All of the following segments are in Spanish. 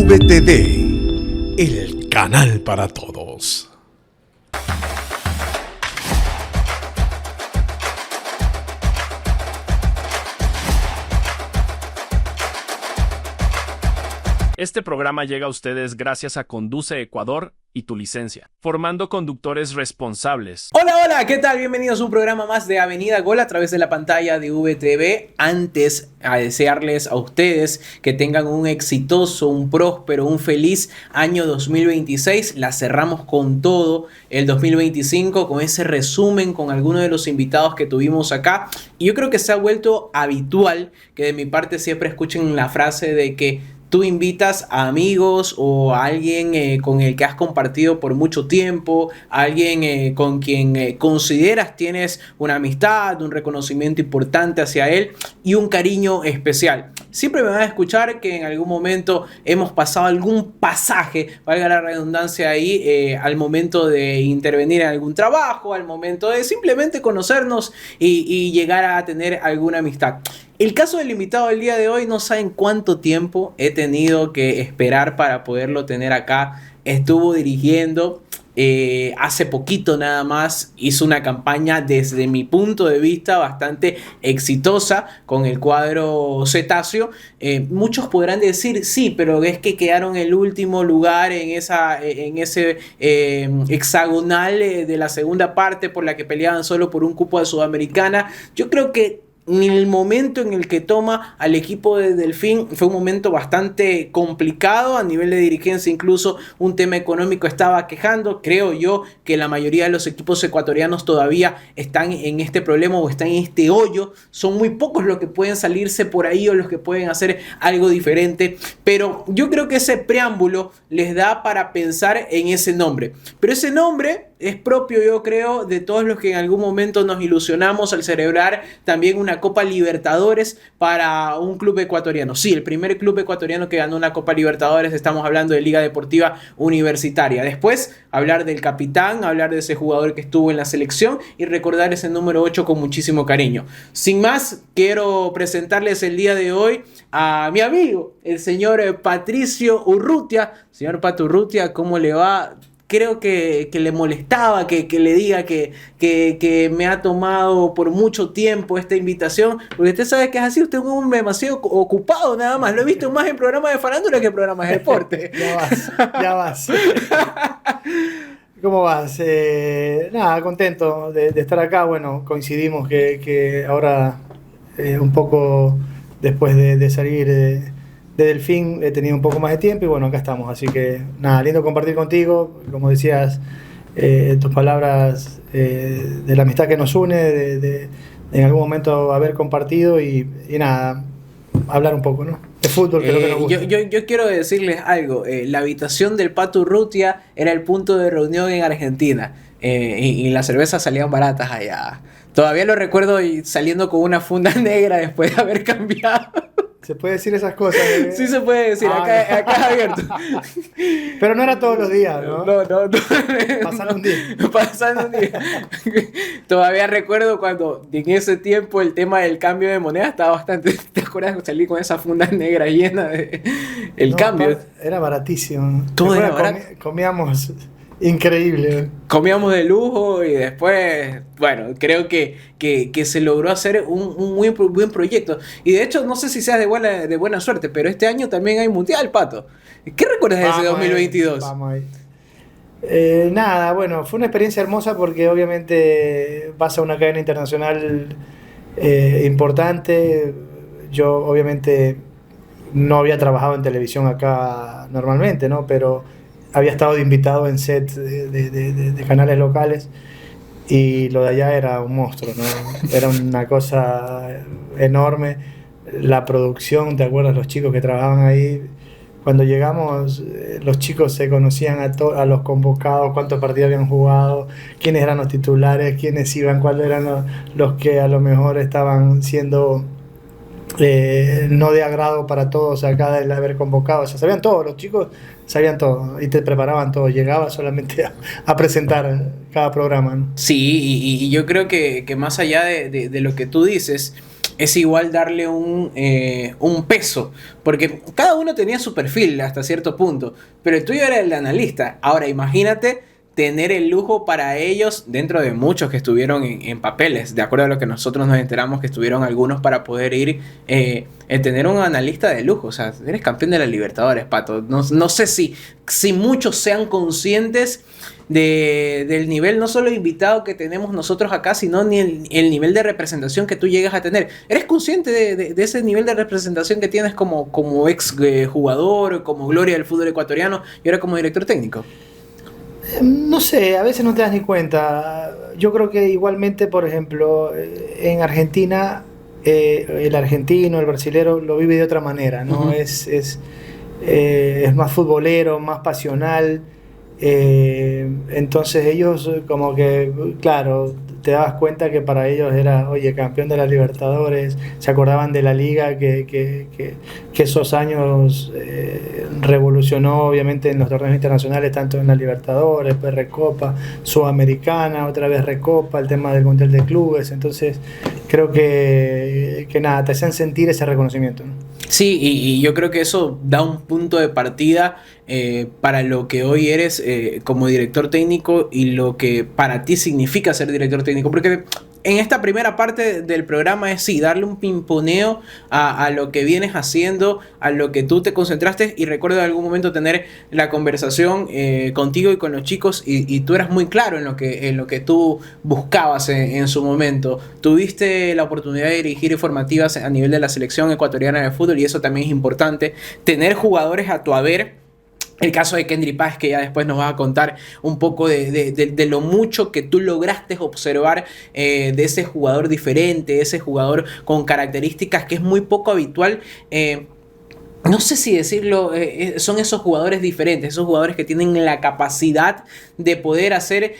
VTD, el canal para todos. Este programa llega a ustedes gracias a Conduce Ecuador y Tu Licencia, formando conductores responsables. Hola, ¿qué tal? Bienvenidos a un programa más de Avenida Gol a través de la pantalla de VTV. Antes, a desearles a ustedes que tengan un exitoso, un próspero, un feliz año 2026. La cerramos con todo el 2025, con ese resumen, con algunos de los invitados que tuvimos acá. Y yo creo que se ha vuelto habitual que de mi parte siempre escuchen la frase de que tú invitas a amigos o a alguien con el que has compartido por mucho tiempo, a alguien con quien consideras tienes una amistad, un reconocimiento importante hacia él y un cariño especial. Siempre me van a escuchar que en algún momento hemos pasado algún pasaje, valga la redundancia ahí, al momento de intervenir en algún trabajo, al momento de simplemente conocernos y llegar a tener alguna amistad. El caso del invitado del día de hoy, no saben cuánto tiempo he tenido que esperar para poderlo tener acá. Estuvo dirigiendo hace poquito nada más, hizo una campaña desde mi punto de vista bastante exitosa con el cuadro Cetáceo. Muchos podrán decir, sí, pero es que quedaron en el último lugar en ese hexagonal de la segunda parte por la que peleaban solo por un cupo de Sudamericana. Yo creo que en el momento en el que toma al equipo de Delfín fue un momento bastante complicado a nivel de dirigencia, incluso un tema económico estaba quejando. Creo yo que la mayoría de los equipos ecuatorianos todavía están en este problema o están en este hoyo. Son muy pocos los que pueden salirse por ahí o los que pueden hacer algo diferente, pero yo creo que ese preámbulo les da para pensar en ese nombre. Pero ese nombre es propio, yo creo, de todos los que en algún momento nos ilusionamos al celebrar también una Copa Libertadores para un club ecuatoriano. Sí, el primer club ecuatoriano que ganó una Copa Libertadores, estamos hablando de Liga Deportiva Universitaria. Después, hablar del capitán, hablar de ese jugador que estuvo en la selección y recordar ese número 8 con muchísimo cariño. Sin más, quiero presentarles el día de hoy a mi amigo, el señor Patricio Urrutia. Señor Pato Urrutia, ¿cómo le va? Creo que le molestaba que le diga que me ha tomado por mucho tiempo esta invitación, porque usted sabe que es así, usted es un hombre demasiado ocupado nada más. Lo he visto más en programas de farándula que en programas de deporte. Ya vas. ¿Cómo vas? Nada, contento de estar acá. Bueno, coincidimos que ahora, un poco después de salir de Delfín, he tenido un poco más de tiempo y bueno, acá estamos. Así que nada, lindo compartir contigo. Como decías, tus palabras de la amistad que nos une, de en algún momento haber compartido y nada, hablar un poco, ¿no? De fútbol, que es lo que nos gusta. Yo quiero decirles algo. La habitación del Pato Urrutia era el punto de reunión en Argentina, y las cervezas salían baratas allá. Todavía lo recuerdo saliendo con una funda negra después de haber cambiado. ¿Se puede decir esas cosas? Sí se puede decir, acá es abierto. Pero no era todos los días, ¿no? No. Pasaron un día. Pasaron un día. Todavía recuerdo cuando en ese tiempo el tema del cambio de moneda estaba bastante... ¿Te acuerdas de salir con esa funda negra llena de el cambio? Era baratísimo. Todo era barato. Comíamos... Increíble. Comíamos de lujo y después, bueno, creo que se logró hacer un muy buen proyecto. Y de hecho, no sé si seas de buena suerte, pero este año también hay mundial, Pato. ¿Qué recuerdas de ese 2022? Vamos ahí. Nada, bueno, fue una experiencia hermosa porque obviamente vas a una cadena internacional importante. Yo obviamente no había trabajado en televisión acá normalmente, ¿no? Pero había estado de invitado en set de canales locales y lo de allá era un monstruo, ¿no? Era una cosa enorme. La producción, ¿te acuerdas? Los chicos que trabajaban ahí, cuando llegamos, los chicos se conocían a los convocados, cuántos partidos habían jugado, quiénes eran los titulares, quiénes iban, cuáles eran los que a lo mejor estaban siendo no de agrado para todos acá de haber convocado. O sea, sabían todo, los chicos sabían todo y te preparaban todo. Llegaba solamente a presentar cada programa, ¿no? Sí, y yo creo que más allá de lo que tú dices, es igual darle un peso, porque cada uno tenía su perfil hasta cierto punto, pero el tuyo era el de analista. Ahora imagínate tener el lujo para ellos, dentro de muchos que estuvieron en papeles, de acuerdo a lo que nosotros nos enteramos, que estuvieron algunos para poder ir, tener un analista de lujo. O sea, eres campeón de la Libertadores, Pato. No sé si muchos sean conscientes del nivel, no solo invitado que tenemos nosotros acá, sino ni el nivel de representación que tú llegas a tener. ¿Eres consciente de ese nivel de representación que tienes como ex jugador, como gloria del fútbol ecuatoriano y ahora como director técnico? No sé, a veces no te das ni cuenta. Yo creo que igualmente, por ejemplo, en Argentina, el argentino, el brasilero lo vive de otra manera, ¿no? Es más futbolero, más pasional. Entonces ellos como que, claro, te dabas cuenta que para ellos era, oye, campeón de la Libertadores, se acordaban de la liga que esos años revolucionó obviamente en los torneos internacionales, tanto en la Libertadores, después Recopa, Sudamericana, otra vez Recopa, el tema del Mundial de Clubes. Entonces creo que nada, te hacen sentir ese reconocimiento, ¿no? Sí, y yo creo que eso da un punto de partida para lo que hoy eres como director técnico y lo que para ti significa ser director técnico. Porque en esta primera parte del programa es sí, darle un pimponeo a lo que vienes haciendo, a lo que tú te concentraste. Y recuerdo en algún momento tener la conversación contigo y con los chicos y tú eras muy claro en lo que tú buscabas en su momento. Tuviste la oportunidad de dirigir formativas a nivel de la selección ecuatoriana de fútbol y eso también es importante. Tener jugadores a tu haber. El caso de Kendry Páez, que ya después nos va a contar un poco de lo mucho que tú lograste observar de ese jugador diferente, ese jugador con características que es muy poco habitual. No sé si decirlo, son esos jugadores diferentes, esos jugadores que tienen la capacidad de poder hacer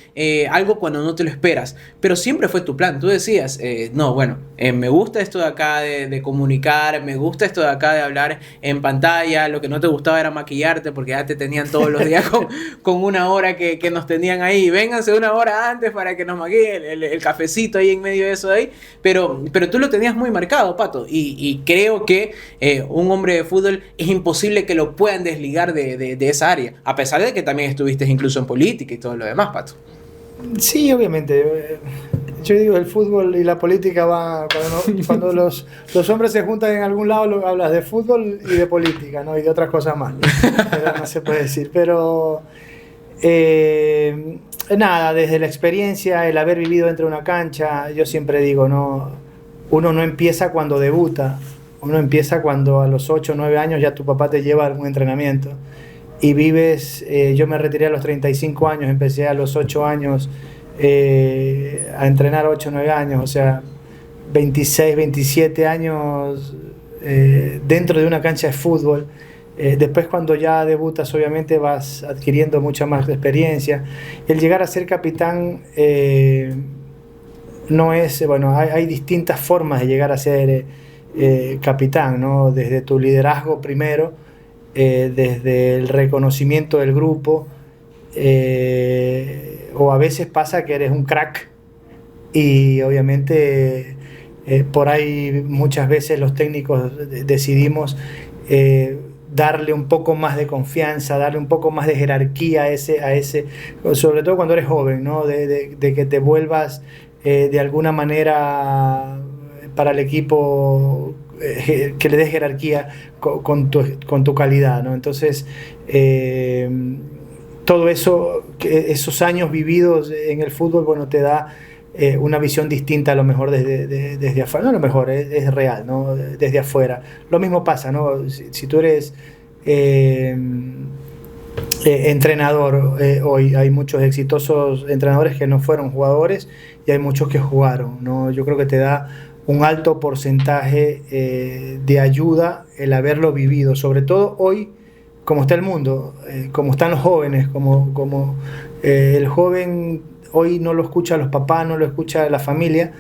algo cuando no te lo esperas. Pero siempre fue tu plan. Tú decías, me gusta esto de acá de comunicar, me gusta esto de acá de hablar en pantalla. Lo que no te gustaba era maquillarte porque ya te tenían todos los días con una hora que nos tenían ahí. Vénganse una hora antes para que nos maquillen el cafecito ahí en medio de eso de ahí. Pero tú lo tenías muy marcado, Pato. Y creo que un hombre de fútbol es imposible que lo puedan desligar de esa área, a pesar de que también estuviste incluso en política y todo lo demás, Pato. Sí, obviamente. Yo digo, el fútbol y la política va cuando los hombres se juntan en algún lado, hablas de fútbol y de política, ¿no? Y de otras cosas más. Pero no se puede decir. Pero nada, desde la experiencia, el haber vivido dentro de una cancha, yo siempre digo, no, uno no empieza cuando debuta. Uno empieza cuando a los 8 o 9 años ya tu papá te lleva a algún entrenamiento y vives. Yo me retiré a los 35 años, empecé a los 8 años a entrenar 8 o 9 años, o sea, 26, 27 años dentro de una cancha de fútbol. Después cuando ya debutas obviamente vas adquiriendo mucha más experiencia. El llegar a ser capitán no es, bueno, hay distintas formas de llegar a ser capitán, ¿no? Desde tu liderazgo primero, desde el reconocimiento del grupo, o a veces pasa que eres un crack y obviamente por ahí muchas veces los técnicos decidimos darle un poco más de confianza, darle un poco más de jerarquía a ese, sobre todo cuando eres joven, ¿no? De que te vuelvas de alguna manera para el equipo, que le des jerarquía con tu calidad, ¿no? Entonces, todo eso, esos años vividos en el fútbol, bueno, te da una visión distinta a lo mejor desde afuera. No, a lo mejor es real, ¿no? Desde afuera. Lo mismo pasa, ¿no? Si tú eres entrenador, hoy hay muchos exitosos entrenadores que no fueron jugadores y hay muchos que jugaron, ¿no? Yo creo que te da un alto porcentaje de ayuda el haberlo vivido, sobre todo hoy, como está el mundo, como están los jóvenes, como el joven hoy no lo escucha a los papás, no lo escucha a la familia,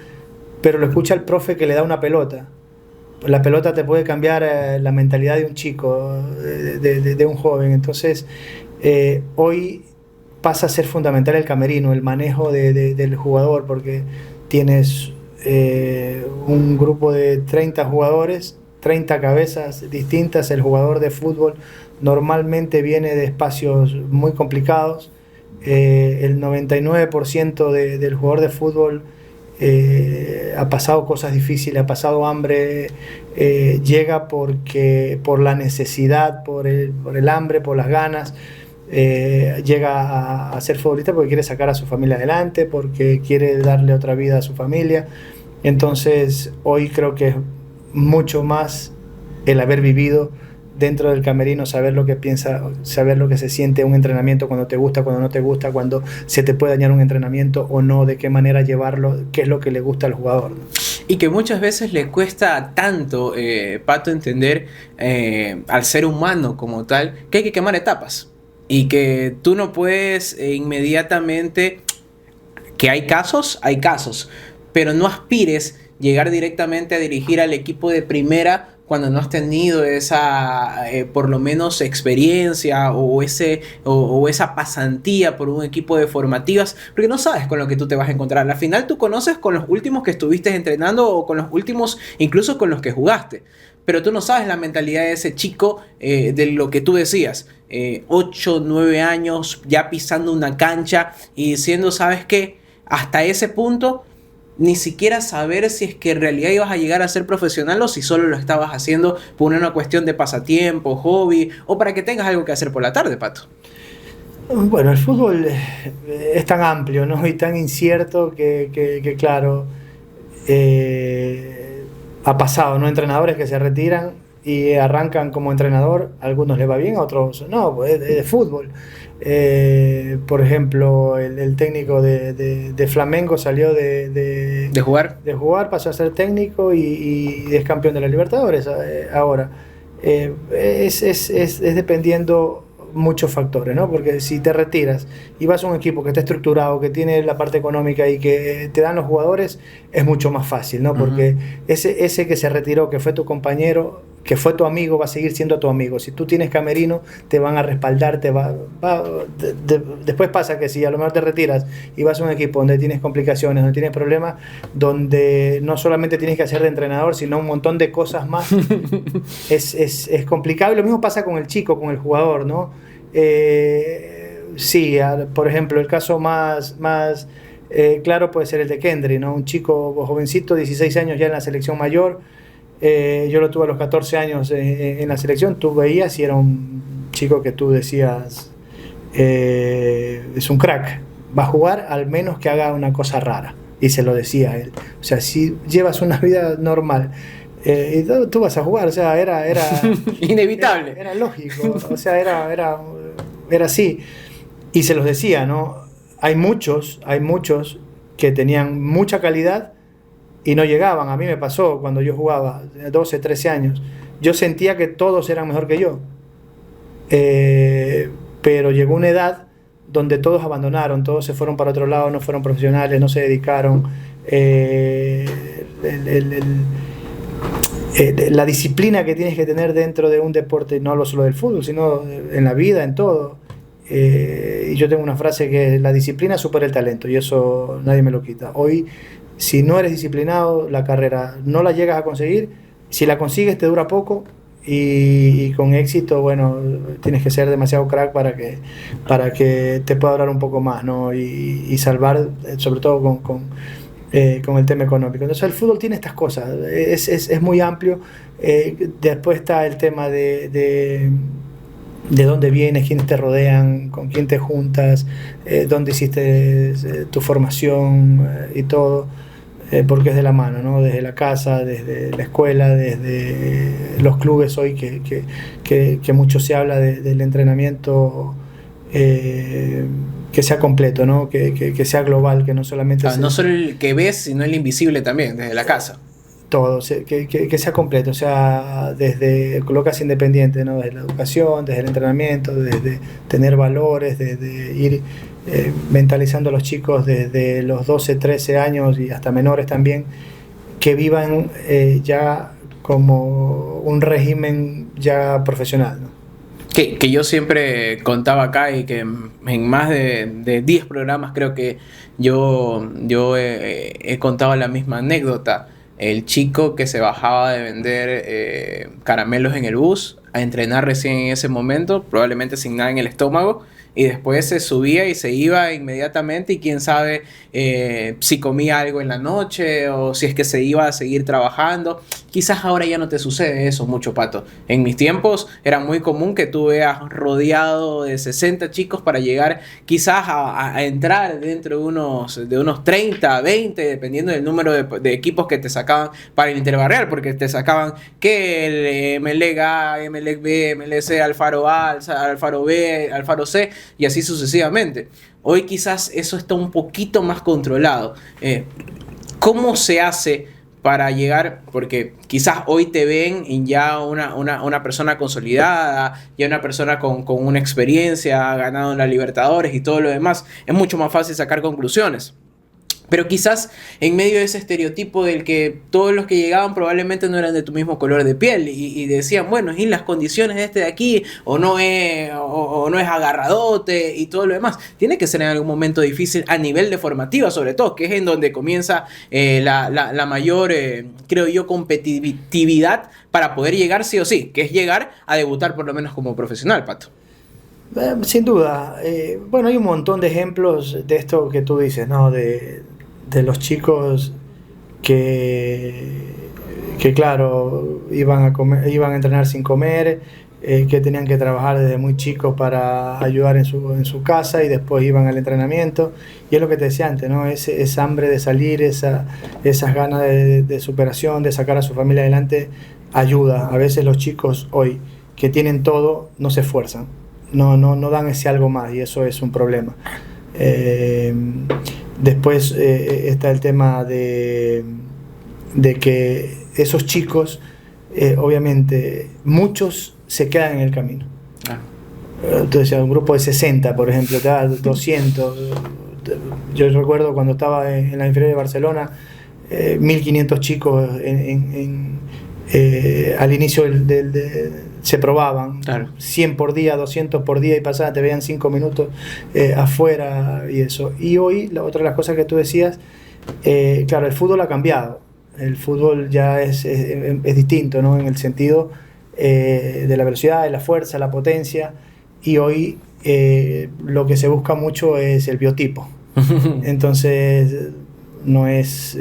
pero lo escucha el profe que le da una pelota. La pelota te puede cambiar la mentalidad de un chico, de un joven. Entonces, hoy pasa a ser fundamental el camerino, el manejo del jugador, porque tienes un grupo de 30 jugadores, 30 cabezas distintas. El jugador de fútbol normalmente viene de espacios muy complicados. El 99% del jugador de fútbol ha pasado cosas difíciles, ha pasado hambre, llega por la necesidad, por el hambre, por las ganas. Llega a ser futbolista porque quiere sacar a su familia adelante, porque quiere darle otra vida a su familia. Entonces hoy creo que es mucho más el haber vivido dentro del camerino, saber lo que piensa, saber lo que se siente un entrenamiento, cuando te gusta, cuando no te gusta, cuando se te puede dañar un entrenamiento o no, de qué manera llevarlo, qué es lo que le gusta al jugador, ¿no? Y que muchas veces le cuesta tanto, Pato, entender al ser humano como tal, que hay que quemar etapas. Y que tú no puedes inmediatamente, que hay casos, pero no aspires llegar directamente a dirigir al equipo de primera cuando no has tenido esa, por lo menos, experiencia o esa pasantía por un equipo de formativas, porque no sabes con lo que tú te vas a encontrar. Al final tú conoces con los últimos que estuviste entrenando o con los últimos, incluso con los que jugaste. Pero tú no sabes la mentalidad de ese chico, de lo que tú decías, 8, 9 años ya pisando una cancha y diciendo, ¿sabes qué? Hasta ese punto ni siquiera saber si es que en realidad ibas a llegar a ser profesional o si solo lo estabas haciendo por una cuestión de pasatiempo, hobby, o para que tengas algo que hacer por la tarde, Pato. Bueno, el fútbol es tan amplio, ¿no? Y tan incierto que claro, ha pasado, ¿no? Entrenadores que se retiran y arrancan como entrenador, a algunos les va bien, a otros no, pues es de fútbol. Por ejemplo, el técnico de Flamengo salió de jugar, pasó a ser técnico y es campeón de la Libertadores ahora. Es dependiendo muchos factores, ¿no? Porque si te retiras y vas a un equipo que está estructurado, que tiene la parte económica y que te dan los jugadores, es mucho más fácil, ¿no? Porque ese que se retiró, que fue tu compañero, que fue tu amigo, va a seguir siendo tu amigo. Si tú tienes camerino, te van a respaldar, después pasa que si a lo mejor te retiras y vas a un equipo donde tienes complicaciones, donde tienes problemas, donde no solamente tienes que hacer de entrenador, sino un montón de cosas más, es complicado. Y lo mismo pasa con el chico, con el jugador, ¿no? Sí, por ejemplo, el caso más claro puede ser el de Kendry, ¿no? Un chico jovencito, 16 años ya en la selección mayor. Yo lo tuve a los 14 años en la selección. Tú veías y era un chico que tú decías, es un crack, va a jugar al menos que haga una cosa rara, y se lo decía él. O sea, si llevas una vida normal y tú vas a jugar, o sea, era inevitable, era lógico, o sea, era así, y se los decía, ¿no? Hay muchos que tenían mucha calidad y no llegaban. A mí me pasó cuando yo jugaba, 12, 13 años. Yo sentía que todos eran mejor que yo. Pero llegó una edad donde todos abandonaron, todos se fueron para otro lado, no fueron profesionales, no se dedicaron. La disciplina que tienes que tener dentro de un deporte, no solo del fútbol, sino en la vida, en todo. Y yo tengo una frase que la disciplina supera el talento, y eso nadie me lo quita. Hoy, si no eres disciplinado, la carrera no la llegas a conseguir. Si la consigues, te dura poco, y con éxito, bueno, tienes que ser demasiado crack para que te pueda durar un poco más, ¿no? Y salvar, sobre todo con el tema económico. Entonces el fútbol tiene estas cosas, es muy amplio. Después está el tema de dónde vienes, quiénes te rodean, con quién te juntas, dónde hiciste tu formación y todo, porque es de la mano, ¿no? Desde la casa, desde la escuela, desde los clubes hoy que mucho se habla del entrenamiento, que sea completo, ¿no? Que sea global, que no solamente no solo el que ves, sino el invisible también, desde la casa. Todo, que sea completo, o sea, desde colocas independiente, ¿no? Desde la educación, desde el entrenamiento, desde tener valores, desde ir mentalizando a los chicos desde los 12, 13 años y hasta menores también, que vivan ya como un régimen ya profesional, ¿no? Que yo siempre contaba acá y que en más de 10 programas creo que yo he contado la misma anécdota. El chico que se bajaba de vender caramelos en el bus a entrenar recién en ese momento, probablemente sin nada en el estómago, y después se subía y se iba inmediatamente y quién sabe si comía algo en la noche o si es que se iba a seguir trabajando. Quizás ahora ya no te sucede eso mucho, Pato. En mis tiempos era muy común que tú veas rodeado de 60 chicos para llegar quizás a entrar dentro de unos 30, 20, dependiendo del número de equipos que te sacaban para el interbarrial, porque te sacaban que el MLEG A, MLEG B, MLC, Alfaro A, Alfaro B, Alfaro C, y así sucesivamente. Hoy quizás eso está un poquito más controlado. ¿Cómo se hace para llegar? Porque quizás hoy te ven en ya una persona consolidada, ya una persona con una experiencia, ganado en la Libertadores y todo lo demás. Es mucho más fácil sacar conclusiones. Pero quizás en medio de ese estereotipo del que todos los que llegaban probablemente no eran de tu mismo color de piel y decían, bueno, ¿y las condiciones de este de aquí? O no es agarradote y todo lo demás. Tiene que ser en algún momento difícil a nivel de formativa, sobre todo, que es en donde comienza la mayor, creo yo, competitividad para poder llegar sí o sí, que es llegar a debutar por lo menos como profesional, Pato. Sin duda. Bueno, hay un montón de ejemplos de esto que tú dices, ¿no? De los chicos que claro, iban a entrenar sin comer, que tenían que trabajar desde muy chicos para ayudar en su casa y después iban al entrenamiento. Y es lo que te decía antes, ¿no? Esa hambre de salir, esas ganas de superación, de sacar a su familia adelante, ayuda. A veces los chicos hoy que tienen todo no se esfuerzan. No dan ese algo más y eso es un problema. Después está el tema de que esos chicos, obviamente, muchos se quedan en el camino. Entonces, un grupo de 60, por ejemplo, te da 200. Yo recuerdo cuando estaba en la inferior de Barcelona, 1500 chicos al inicio se probaban, claro. 100 por día, 200 por día y pasaba, te veían 5 minutos afuera y eso. Y hoy, otra de las cosas que tú decías, claro, el fútbol ha cambiado. El fútbol ya es distinto, ¿no? En el sentido de la velocidad, de la fuerza, la potencia, y hoy lo que se busca mucho es el biotipo. Entonces no es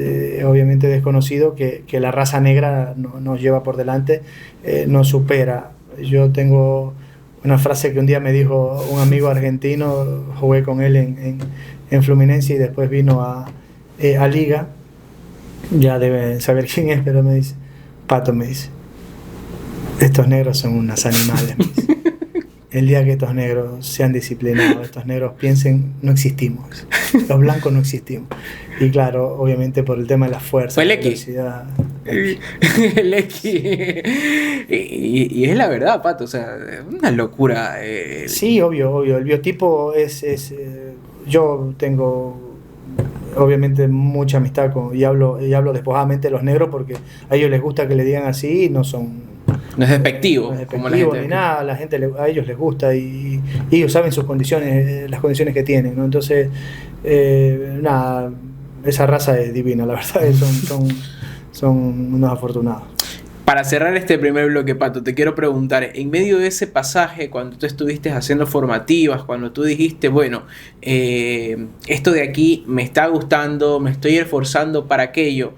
obviamente desconocido que la raza negra nos lleva por delante, nos supera. Yo tengo una frase que un día me dijo un amigo argentino, jugué con él en Fluminense y después vino a Liga, ya deben saber quién es, pero me dice, Pato, me dice, estos negros son unos animales, me dice. El día que estos negros sean disciplinados, estos negros piensen, no existimos. Los blancos no existimos. Y claro, obviamente por el tema de la fuerza, la velocidad. El X. Y es la verdad, Pato, o sea, es una locura. Sí, obvio. El biotipo es yo tengo obviamente mucha amistad y hablo despojadamente de los negros porque a ellos les gusta que le digan así y no es despectivo como la gente. Ni nada, a ellos les gusta y ellos saben sus condiciones, las condiciones que tienen, ¿no? Entonces, nada, esa raza es divina, la verdad, son unos afortunados. Para cerrar este primer bloque, Pato, te quiero preguntar, en medio de ese pasaje, cuando tú estuviste haciendo formativas, cuando tú dijiste, bueno, esto de aquí me está gustando, me estoy esforzando para aquello,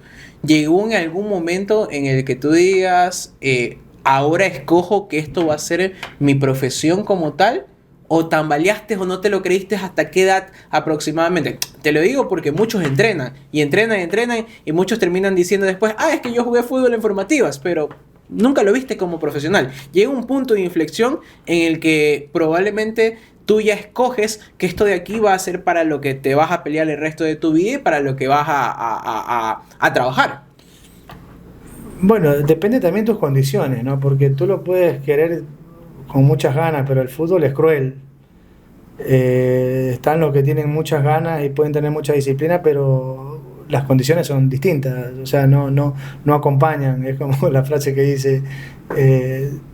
¿llegó en algún momento en el que tú digas, ahora escojo que esto va a ser mi profesión como tal? ¿O tambaleaste o no te lo creíste hasta qué edad aproximadamente? Te lo digo porque muchos entrenan y muchos terminan diciendo después, es que yo jugué fútbol en formativas, pero nunca lo viste como profesional. Llega un punto de inflexión en el que probablemente tú ya escoges que esto de aquí va a ser para lo que te vas a pelear el resto de tu vida y para lo que vas a trabajar. Bueno, depende también de tus condiciones, ¿no? Porque tú lo puedes querer con muchas ganas, pero el fútbol es cruel. Están los que tienen muchas ganas y pueden tener mucha disciplina, pero las condiciones son distintas, o sea, no acompañan. Es como la frase que dice,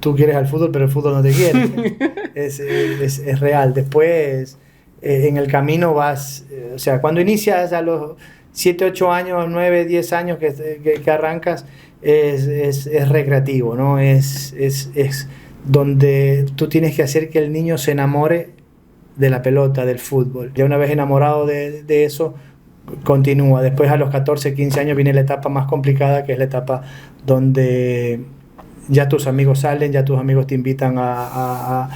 tú quieres al fútbol, pero el fútbol no te quiere. Es real. Después, en el camino vas, o sea, cuando inicias a los 7, 8 años, 9, 10 años que arrancas, es recreativo, ¿no? Es donde tú tienes que hacer que el niño se enamore de la pelota, del fútbol. Ya una vez enamorado de eso, continúa. Después a los 14, 15 años viene la etapa más complicada, que es la etapa donde ya tus amigos salen, ya tus amigos te invitan a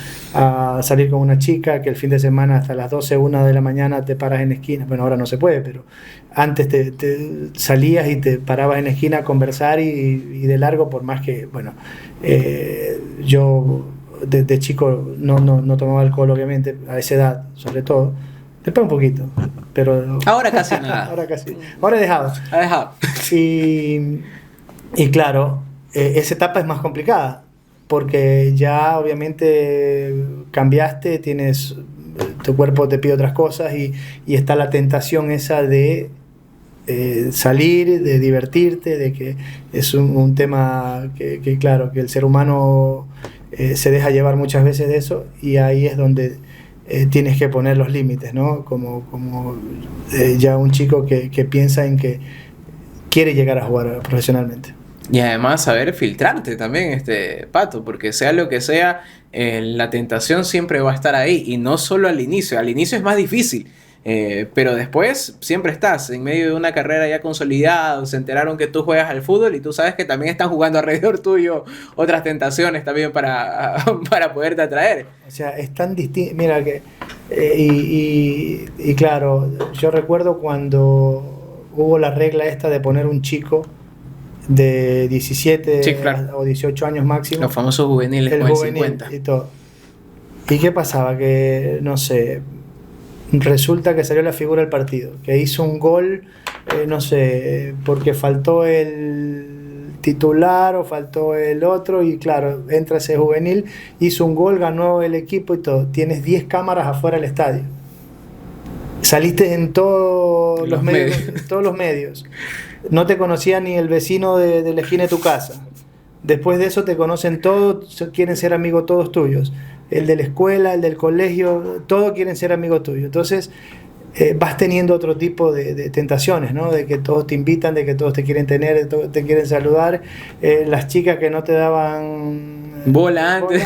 salir con una chica, que el fin de semana hasta las 12, 1 de la mañana te paras en esquina. Bueno, ahora no se puede, pero antes te salías y te parabas en esquina a conversar y de largo, por más que, bueno, yo de chico no tomaba alcohol, obviamente, a esa edad, sobre todo. Después un poquito, pero... Ahora casi nada. Ahora he dejado. Ha dejado. Y claro, esa etapa es más complicada, porque ya obviamente cambiaste, tu cuerpo te pide otras cosas y está la tentación esa de salir, de divertirte, de que es un tema que claro, que el ser humano se deja llevar muchas veces de eso, y ahí es donde tienes que poner los límites, ¿no? Como ya un chico que piensa en que quiere llegar a jugar profesionalmente. Y además saber filtrarte también, Pato, porque sea lo que sea, la tentación siempre va a estar ahí, y no solo al inicio es más difícil, pero después siempre estás en medio de una carrera ya consolidada, se enteraron que tú juegas al fútbol y tú sabes que también están jugando alrededor tuyo otras tentaciones también para poderte atraer. O sea, es tan distinto, mira que, y claro, yo recuerdo cuando hubo la regla esta de poner un chico de 17 sí, claro, o 18 años máximo. Los famosos juveniles el con juvenil 50. Y todo. ¿Y qué pasaba? Que, no sé, resulta que salió la figura del partido, que hizo un gol, no sé, porque faltó el titular o faltó el otro, y claro, entra ese juvenil, hizo un gol, ganó el equipo y todo. Tienes 10 cámaras afuera del estadio. Saliste en todos los medios. No te conocía ni el vecino de la esquina de tu casa. Después de eso te conocen todos, quieren ser amigos todos tuyos. El de la escuela, el del colegio, todos quieren ser amigos tuyos. Entonces vas teniendo otro tipo de tentaciones, ¿no? De que todos te invitan, de que todos te quieren tener, de todos te quieren saludar. Las chicas que no te daban bola antes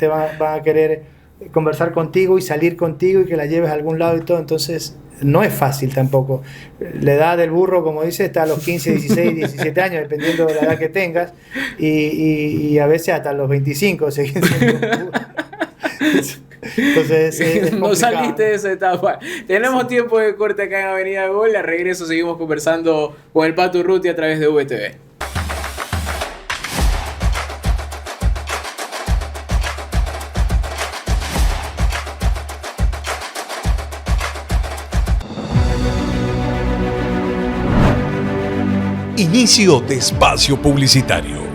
van a querer conversar contigo y salir contigo y que la lleves a algún lado y todo. Entonces no es fácil tampoco. La edad del burro, como dice, está a los 15, 16, 17 años, dependiendo de la edad que tengas, y a veces hasta los 25 seguís siendo un burro. Entonces es no saliste de esa etapa. Tenemos tiempo de corte acá en Avenida Gol. Al regreso seguimos conversando con el Pato Urruti a través de VTV. Inicio de espacio publicitario.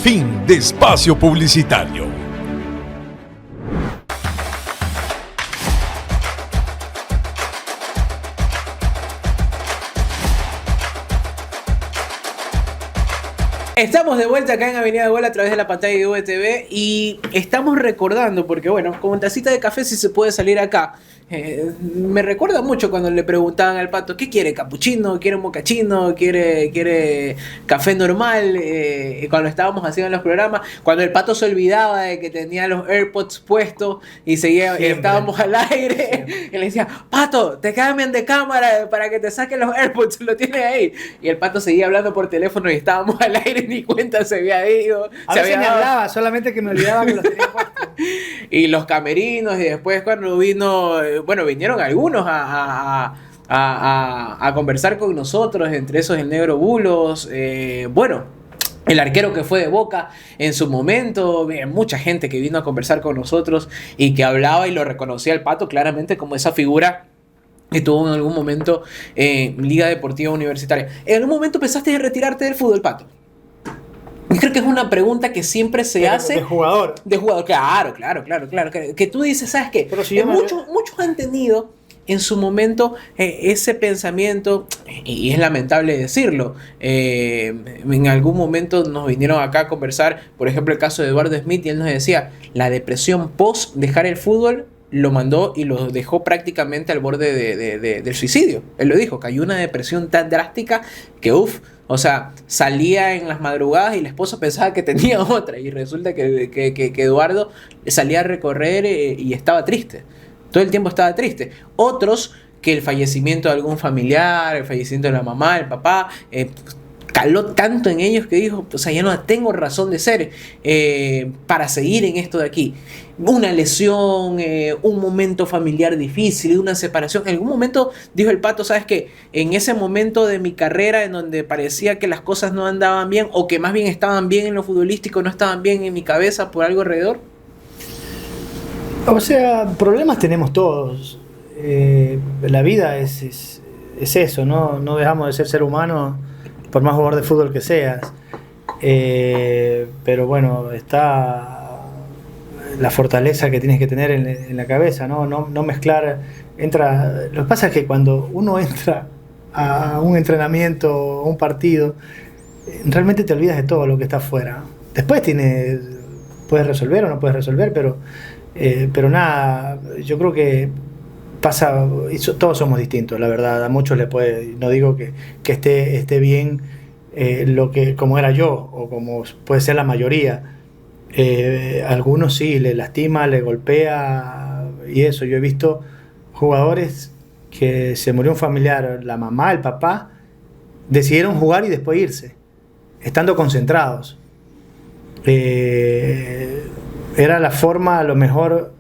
Fin de espacio publicitario. Estamos de vuelta acá en Avenida Gol a través de la pantalla de VTV y estamos recordando, porque bueno, con tacita de café sí se puede salir acá. Me recuerda mucho cuando le preguntaban al Pato, ¿qué quiere? ¿Capuchino? ¿Quiere mocachino? ¿Quiere café normal? Cuando estábamos haciendo los programas, cuando el Pato se olvidaba de que tenía los AirPods puestos y seguía, estábamos al aire, y le decía, Pato, te cambian de cámara para que te saquen los AirPods, lo tienes ahí. Y el Pato seguía hablando por teléfono y estábamos al aire, ni cuenta se había ido. A veces me hablaba, solamente que me olvidaba que los tenía puestos. Y los camerinos, y después cuando vinieron algunos a conversar con nosotros, entre esos el Negro Bulos, el arquero que fue de Boca en su momento, mucha gente que vino a conversar con nosotros y que hablaba y lo reconocía al Pato claramente como esa figura que tuvo en algún momento Liga Deportiva Universitaria. ¿En algún momento pensaste en retirarte del fútbol, Pato? Yo creo que es una pregunta que siempre se hace. De jugador. De jugador, claro. Que tú dices, ¿sabes qué? Pero si muchos han tenido en su momento ese pensamiento, y es lamentable decirlo. En algún momento nos vinieron acá a conversar, por ejemplo, el caso de Eduardo Smith, y él nos decía, la depresión post dejar el fútbol lo mandó y lo dejó prácticamente al borde del suicidio. Él lo dijo, cayó una depresión tan drástica que o sea, salía en las madrugadas y la esposa pensaba que tenía otra, y resulta que Eduardo salía a recorrer y estaba triste. Todo el tiempo estaba triste. Otros que el fallecimiento de algún familiar, el fallecimiento de la mamá, el papá, caló tanto en ellos que dijo, o sea, ya no tengo razón de ser para seguir en esto de aquí. Una lesión, un momento familiar difícil, una separación. En algún momento dijo el Pato, ¿sabes qué? En ese momento de mi carrera en donde parecía que las cosas no andaban bien, o que más bien estaban bien en lo futbolístico, no estaban bien en mi cabeza por algo alrededor. O sea, problemas tenemos todos. La vida es eso, ¿no? No dejamos de ser humano por más jugador de fútbol que seas. Pero bueno, está la fortaleza que tienes que tener en la cabeza, ¿no? No mezclar. Lo que pasa es que cuando uno entra a un entrenamiento o un partido, realmente te olvidas de todo lo que está afuera. Después puedes resolver o no puedes resolver, pero nada, yo creo que pasa, todos somos distintos, la verdad. A muchos le puede, no digo que esté bien como era yo o como puede ser la mayoría. Algunos sí, le lastima, le golpea y eso. Yo he visto jugadores que se murió un familiar, la mamá, el papá, decidieron jugar y después irse, estando concentrados. Era la forma a lo mejor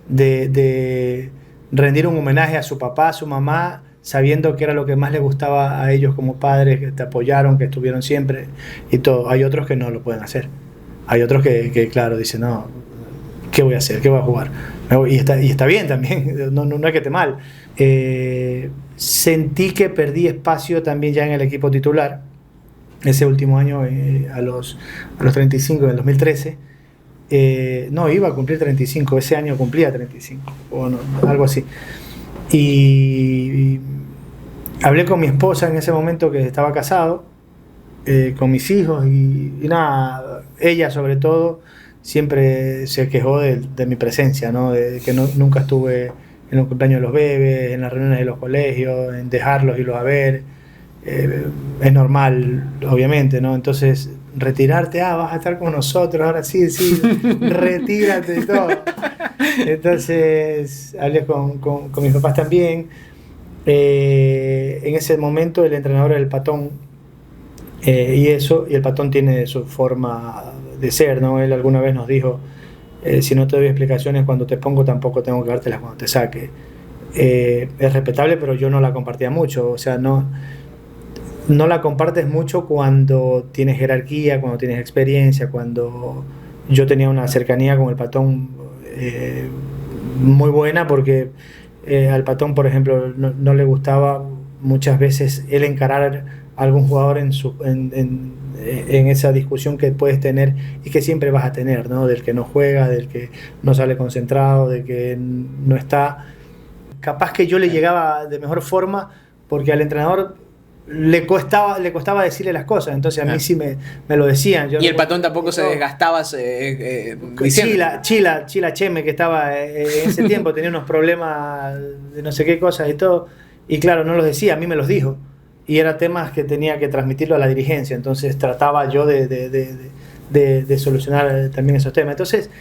de rendir un homenaje a su papá, a su mamá, sabiendo que era lo que más les gustaba a ellos como padres, que te apoyaron, que estuvieron siempre y todo. Hay otros que no lo pueden hacer. Hay otros que claro, dicen, no, ¿qué voy a hacer? ¿Qué voy a jugar? Y está bien también, no es que esté mal. Sentí que perdí espacio también ya en el equipo titular. Ese último año, a los 35, en el 2013, no, iba a cumplir 35, ese año cumplía 35, o no, algo así. Y hablé con mi esposa en ese momento, que estaba casado, con mis hijos, y nada, ella sobre todo siempre se quejó de mi presencia, ¿no? De que nunca estuve en los cumpleaños de los bebés, en las reuniones de los colegios, en dejarlos, irlos a ver. Es normal, obviamente, ¿no? Entonces, retirarte, vas a estar con nosotros, ahora sí, retírate y todo. Entonces, hablé con mis papás también. En ese momento, el entrenador era el Patón, y el Patón tiene su forma de ser, ¿no? Él alguna vez nos dijo, si no te doy explicaciones cuando te pongo, tampoco tengo que dártelas cuando te saque. Es respetable, pero yo no la compartía mucho, o sea, no la compartes mucho cuando tienes jerarquía, cuando tienes experiencia, cuando yo tenía una cercanía con el Patón muy buena, porque al Patón, por ejemplo, no le gustaba muchas veces él encarar algún jugador en esa discusión que puedes tener y que siempre vas a tener, ¿no? Del que no juega, del que no sale concentrado, del que no está. Capaz que yo le llegaba de mejor forma porque al entrenador le costaba decirle las cosas, entonces a mí sí me lo decían. Yo y el Patón tampoco se desgastaba diciendo. Chila Cheme, que estaba en ese tiempo, tenía unos problemas de no sé qué cosas y todo, y claro, no los decía, a mí me los dijo, y eran temas que tenía que transmitirlo a la dirigencia, entonces trataba yo de solucionar también esos temas. Entonces,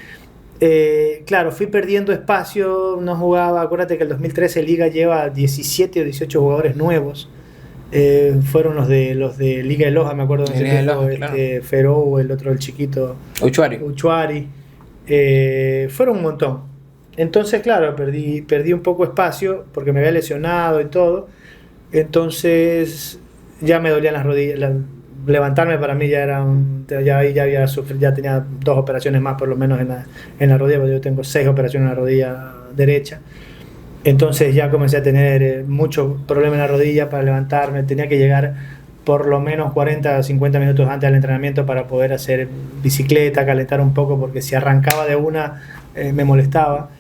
claro, fui perdiendo espacio, no jugaba. Acuérdate que el 2013 Liga lleva 17 o 18 jugadores nuevos. Fueron los de Liga de Loja, me acuerdo de ese tiempo, claro. Ferou, el otro, el chiquito Uchuari. Fueron un montón. Entonces, claro, perdí un poco espacio porque me había lesionado y todo. Entonces ya me dolían las rodillas. Levantarme para mí ya era ya tenía 2 operaciones más por lo menos en la rodilla, porque yo tengo 6 operaciones en la rodilla derecha. Entonces ya comencé a tener muchos problemas en la rodilla para levantarme. Tenía que llegar por lo menos 40 o 50 minutos antes del entrenamiento para poder hacer bicicleta, calentar un poco, porque si arrancaba de una me molestaba.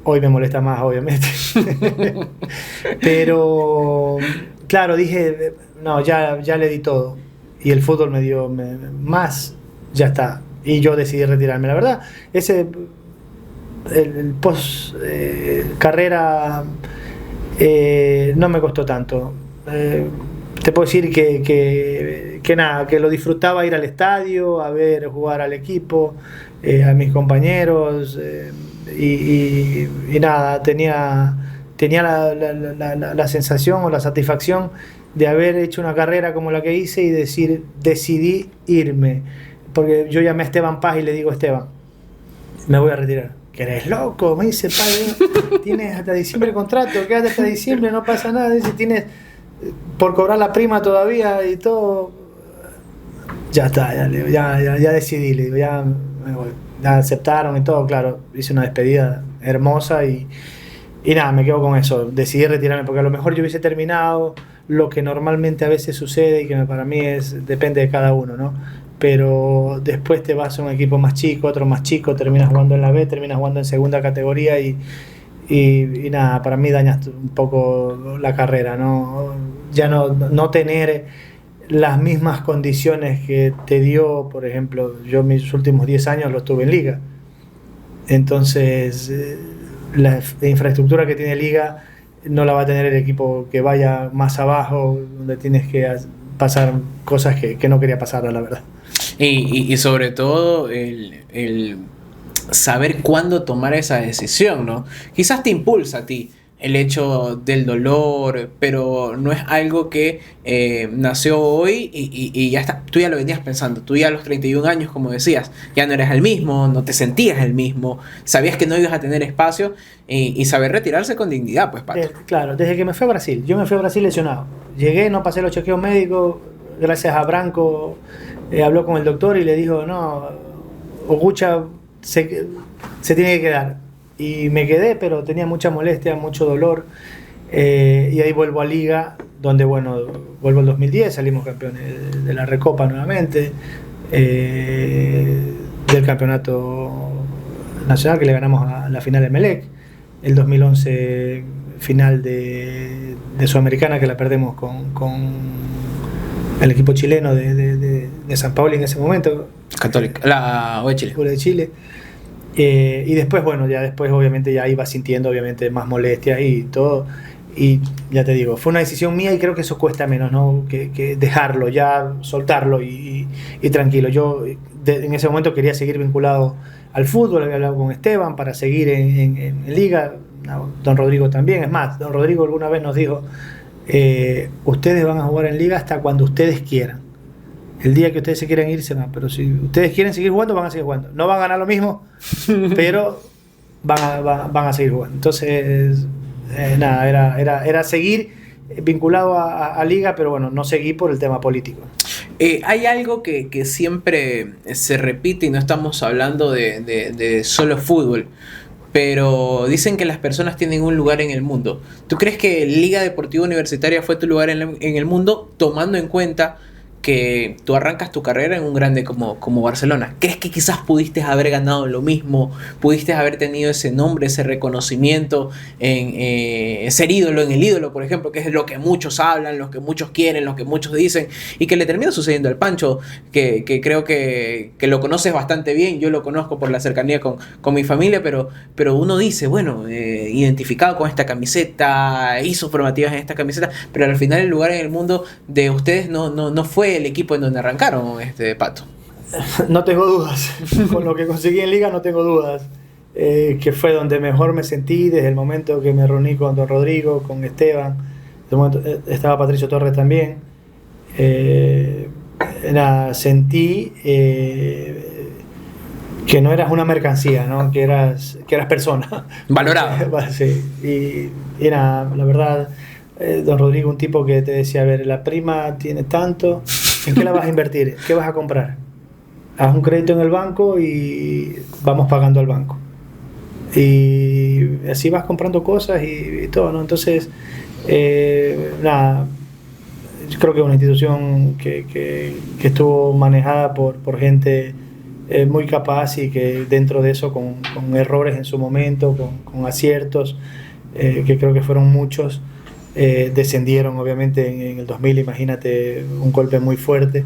Hoy me molesta más, obviamente. Pero claro, dije, no, ya le di todo. Y el fútbol me dio más, ya está. Y yo decidí retirarme. La verdad, el post carrera no me costó tanto. Te puedo decir que nada, que lo disfrutaba ir al estadio, a ver jugar al equipo, a mis compañeros, y nada, tenía la sensación o la satisfacción de haber hecho una carrera como la que hice y decidí irme, porque yo llamé a Esteban Paz y le digo: Esteban, me voy a retirar. Que eres loco, me dice: padre, tienes hasta diciembre el contrato, quédate hasta diciembre, no pasa nada. Dice: tienes por cobrar la prima todavía y todo. Ya está, ya decidí, le digo, ya me voy. Ya aceptaron y todo, claro, hice una despedida hermosa y nada, me quedo con eso. Decidí retirarme porque a lo mejor yo hubiese terminado lo que normalmente a veces sucede y que para mí depende de cada uno, ¿no? Pero después te vas a un equipo más chico, otro más chico, terminas jugando en la B, terminas jugando en segunda categoría y nada, para mí dañas un poco la carrera, ¿no? Ya no tener las mismas condiciones que te dio, por ejemplo, yo mis últimos 10 años los tuve en Liga. Entonces, la infraestructura que tiene Liga no la va a tener el equipo que vaya más abajo, donde tienes que pasar cosas que no quería pasar, la verdad. Y sobre todo el saber cuándo tomar esa decisión, ¿no? Quizás te impulsa a ti el hecho del dolor, pero no es algo que nació hoy y ya está. Tú ya lo venías pensando, tú ya a los 31 años, como decías, ya no eres el mismo, no te sentías el mismo, sabías que no ibas a tener espacio y saber retirarse con dignidad, pues, Pato. Claro, desde que me fui a Brasil, yo me fui a Brasil lesionado. Llegué, no pasé los chequeos médicos, gracias a Branco, habló con el doctor y le dijo: no, Ogucha se tiene que quedar. Y me quedé, pero tenía mucha molestia, mucho dolor, y ahí vuelvo a Liga, donde, bueno, vuelvo en 2010, salimos campeones de la Recopa nuevamente, del campeonato nacional que le ganamos a la final de Emelec, el 2011 final de Sudamericana que la perdemos con el equipo chileno de San Paolo en ese momento, Católica, la O de Chile. de Chile. Y después, bueno, ya después obviamente ya iba sintiendo obviamente más molestias y todo, y ya te digo, fue una decisión mía y creo que eso cuesta menos, ¿no? que dejarlo, ya soltarlo y tranquilo. Yo en ese momento quería seguir vinculado al fútbol, había hablado con Esteban para seguir en Liga, don Rodrigo también. Es más, don Rodrigo alguna vez nos dijo: ustedes van a jugar en Liga hasta cuando ustedes quieran. El día que ustedes se quieran ir, se van. Pero si ustedes quieren seguir jugando, van a seguir jugando. No van a ganar lo mismo, pero van a seguir jugando. Entonces, nada, era seguir vinculado a Liga, pero bueno, no seguí por el tema político. Hay algo que siempre se repite y no estamos hablando de solo fútbol. pero dicen que las personas tienen un lugar en el mundo. ¿Tú crees que Liga Deportiva Universitaria fue tu lugar en el mundo, tomando en cuenta que tú arrancas tu carrera en un grande como Barcelona? ¿Crees que quizás pudiste haber ganado lo mismo? ¿Pudiste haber tenido ese nombre, ese reconocimiento, ser ídolo en el ídolo, por ejemplo, que es lo que muchos hablan, lo que muchos quieren, lo que muchos dicen, y que le termina sucediendo al Pancho, que creo que lo conoces bastante bien? Yo lo conozco por la cercanía con mi familia, pero uno dice, bueno, identificado con esta camiseta, hizo formativas en esta camiseta, pero al final el lugar en el mundo de ustedes no fue el equipo en donde arrancaron, Pato. No tengo dudas. Con lo que conseguí en Liga no tengo dudas. Que fue donde mejor me sentí desde el momento que me reuní con Don Rodrigo, con Esteban. De momento, estaba Patricio Torres también. Sentí que no eras una mercancía, ¿no? que eras persona. Valorado. Sí. Y la verdad, Don Rodrigo, un tipo que te decía, a ver, la prima tiene tanto, ¿en qué la vas a invertir? ¿Qué vas a comprar? Haz un crédito en el banco y vamos pagando al banco. Y así vas comprando cosas y todo, ¿no? Entonces, yo creo que es una institución que estuvo manejada por gente muy capaz, y que dentro de eso, con errores en su momento, con aciertos, que creo que fueron muchos, descendieron obviamente en el 2000, imagínate, un golpe muy fuerte,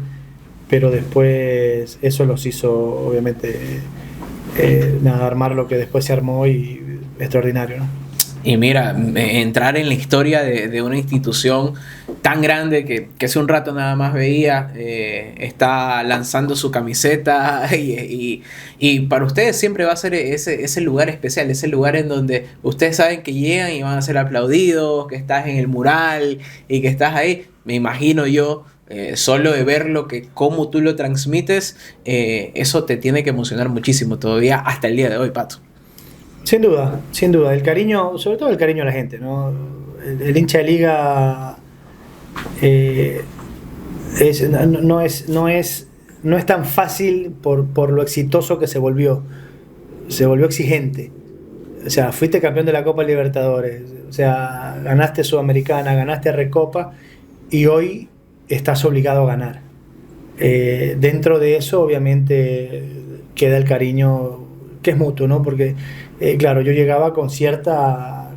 pero después eso los hizo obviamente armar lo que después se armó, y extraordinario, ¿no? Y mira, entrar en la historia de una institución tan grande que hace un rato nada más veía, está lanzando su camiseta, y para ustedes siempre va a ser ese lugar especial, ese lugar en donde ustedes saben que llegan y van a ser aplaudidos, que estás en el mural y que estás ahí. Me imagino yo, solo de verlo, que cómo tú lo transmites, eso te tiene que emocionar muchísimo todavía hasta el día de hoy, Pato. Sin duda, el cariño, sobre todo el cariño a la gente, ¿no? El hincha de Liga no es tan fácil por lo exitoso que se volvió exigente. O sea, fuiste campeón de la Copa Libertadores, o sea, ganaste Sudamericana, ganaste Recopa, y hoy estás obligado a ganar. Dentro de eso, obviamente, queda el cariño que es mutuo, ¿no? Porque claro, yo llegaba con cierta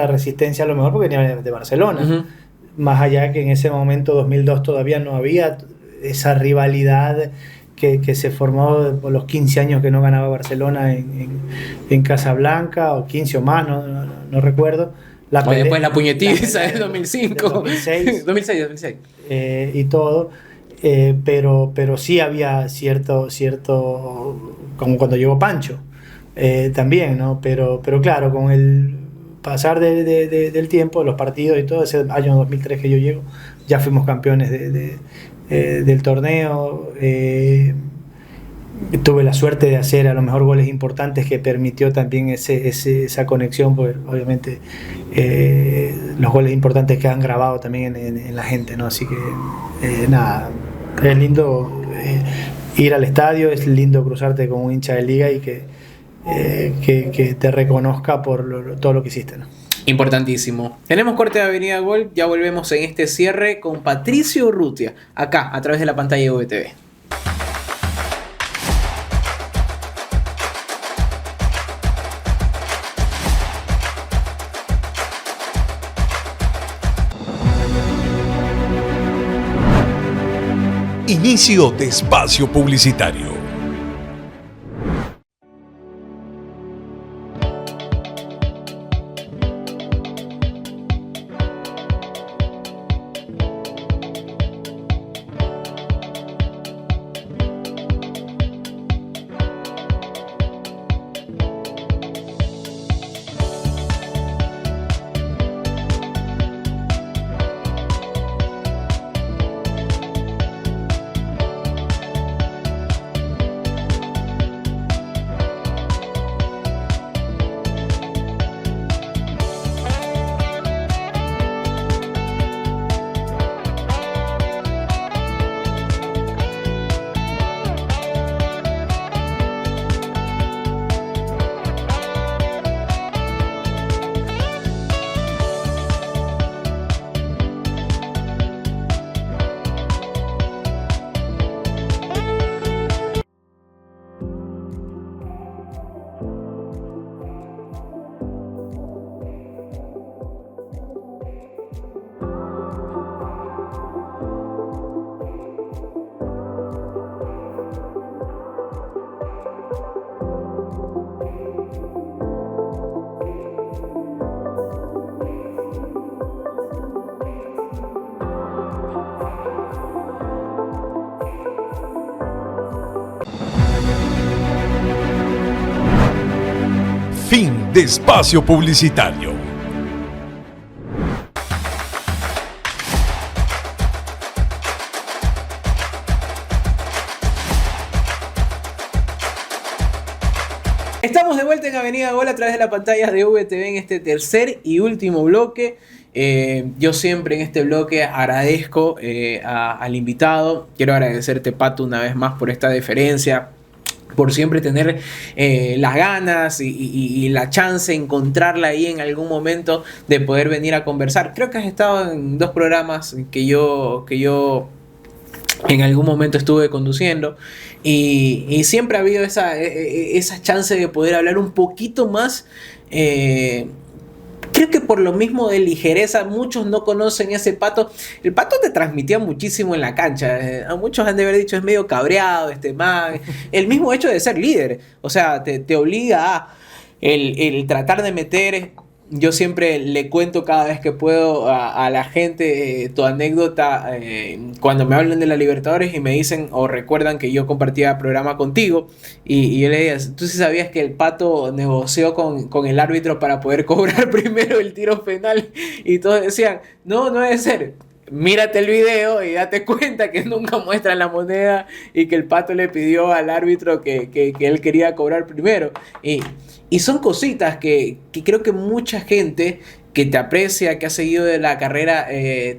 resistencia, a lo mejor porque venía de Barcelona. Uh-huh. Más allá que en ese momento, 2002, todavía no había esa rivalidad que se formó por los 15 años que no ganaba Barcelona en Casablanca, o 15 o más, no recuerdo. Después la puñetiza del 2005. 2006. Y todo. Pero sí había cierto como cuando llegó Pancho. También, ¿no? Pero claro, con el pasar del tiempo, los partidos y todo, ese año 2003 que yo llego, ya fuimos campeones del torneo. Tuve la suerte de hacer a lo mejor goles importantes, que permitió también esa conexión, porque obviamente los goles importantes quedan grabados también en la gente, ¿no? Así que es lindo ir al estadio, es lindo cruzarte con un hincha de Liga y que te reconozca por todo lo que hiciste, ¿no? Importantísimo. Tenemos corte de Avenida Gol, ya volvemos en este cierre con Patricio Urrutia, acá a través de la pantalla de VTV. Inicio de espacio publicitario. de espacio publicitario. Estamos de vuelta en Avenida Gol a través de la pantalla de VTV en este tercer y último bloque. Yo siempre en este bloque agradezco al invitado. Quiero agradecerte, Pato, una vez más por esta deferencia, por siempre tener las ganas y la chance de encontrarla ahí en algún momento de poder venir a conversar. Creo que has estado en 2 programas que yo en algún momento estuve conduciendo y siempre ha habido esa chance de poder hablar un poquito más. Creo que por lo mismo de ligereza, muchos no conocen ese Pato. El Pato te transmitía muchísimo en la cancha. A muchos han de haber dicho es medio cabreado este man. El mismo hecho de ser líder, o sea, te obliga a el tratar de meter. Yo siempre le cuento cada vez que puedo a la gente tu anécdota cuando me hablan de la Libertadores y me dicen o recuerdan que yo compartía programa contigo y yo le decía, ¿tú sí sabías que el Pato negoció con el árbitro para poder cobrar primero el tiro penal? Y todos decían, no debe ser. Mírate el video y date cuenta que nunca muestran la moneda y que el Pato le pidió al árbitro que él quería cobrar primero. Y son cositas que creo que mucha gente que te aprecia, que ha seguido de la carrera